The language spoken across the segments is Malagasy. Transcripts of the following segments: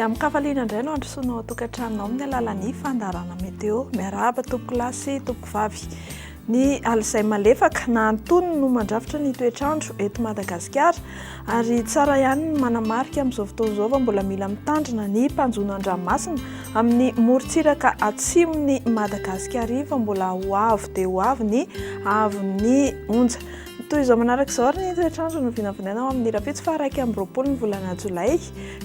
dia amin'ny kafaliana indray no androsoanao tokantranonao amin'ny alalan'ny fandarana meteo. Miarahaba tompoko lahy sy tompoko vavy. Ny alizay malefaka na antonony no mandrafitra ny toetrandro eto Madagascar ary tsara ihany ny manamarika amin'izao fotoana izao mbola mila mitandrina ny mpanjonan-dranomasina amin'ny morontsiraka atsimon'ny Madagascar fa mbola ho avo dia ho avo ny avon'ny onja. Toy izao manaraka izao ny toetrandro no vinavinaina amin'ny rapitso fa 1 ny volana Jolay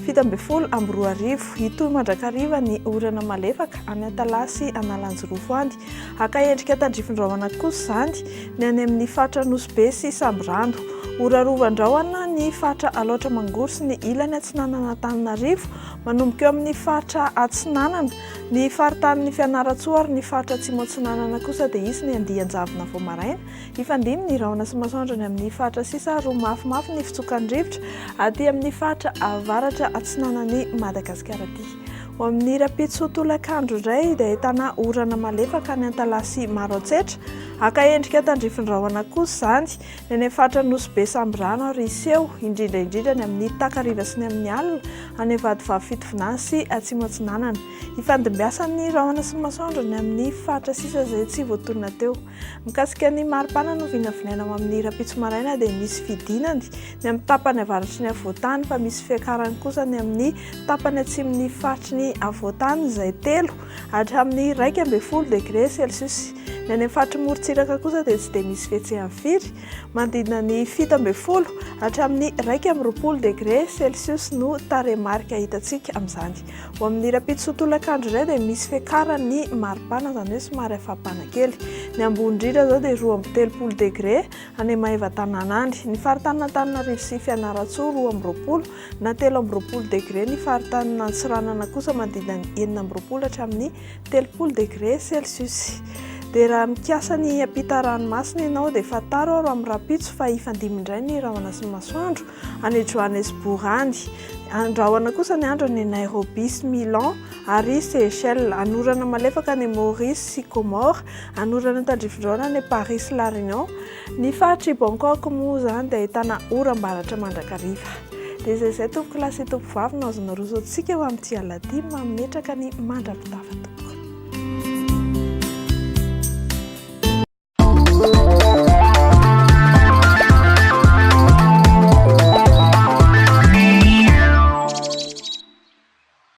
17 ito mandrakariva ny orana malefaka any Antalasy analanjorofo andy aka endrika tandrifin-drahona kosa zany ny any amin'ny fatra Nosbe sy Sambrano orarovan-drahona ny fatra Aloatra Mangoro sy ny ilany Atsinanana Antananarivo manomboka eo amin'ny fatra Atsinanana ny faritanin'ny Fianaratsoa ary ny fatra Atsimo-Atsinanana kosa dia isy ny Andianjavona Voamaraina ifandimy ny rahona sy masoandro ny amin'ny fatra sisa roa mafimafy ny fitsokan'ny rivotra aty amin'ny fatra avaratra Atsinanan'ny Madagasikara aty. Ho amin'ny rapitso tolakandro indray dia ahitana orana malefaka ny Antalasy maro antsetra aka endrika tandrifin-drahona kosa zany ny any fatra Nosbe Sambrano ary Iseo indrindra ny amin'ny takariva sy ny amin'ny alina any Vadivavy Fitovinany sy Atsimo-Atsinanana. Ifandimbiasa ny rahona sy masoandro ny amin'ny fatra sisa izay tsy voatonona teo. Mikasika ny maripana no vinavinaina amin'ny rapitso maraina dia misy fidinany ny amin'ny tapany avaratry ny avoatany fa misy fiakarany kosa ny amin'ny tapany atsimon'ny fatry ny avoatany izay 3 hatramin'ny 12 degré Celsius. Ny any fatry morontsiraka kosa dia tsy dia misy fihetsehany firy manodidina ny 17 hatramin'ny 12 degré Celsius no taremarika hitantsika amin'izany. Ho amin'ny rapitso tolakandro indray dia misy fiakarany ny maripana izany hoe somary hafampana kely. Ny ambony indrindra zao dia 13 degré any Maheva-Tananandry. Ny faritanina Antananarivo sy Fianaratsoa 12 na 13 degré. Ny faritanina Antsiranana kosa manodidina ny 19 hatramin'ny 30 degré Celsius. Dia raha mikasa ny ampita ranomasina ianao dia fataro aro amin'ny rapitso fa ifandimy indray ny rahona sy masoandro any Johannesburg any. Andrahoana kosa ny andro ny Nairobi sy Milan ary Seychelles. Anorana malefaka ny Maurice sy Comore. Anorana tandrifin-drahona ny Paris sy La Réunion. Ny fatra Bangkok moa zany dia ahitana oram-baratra mandrakariva. Dia izay tompoko lahy sy tompoko vavy no azonao rosoantsika eo amin'ity alaty mametraka ny mandra-pitafa tompoko.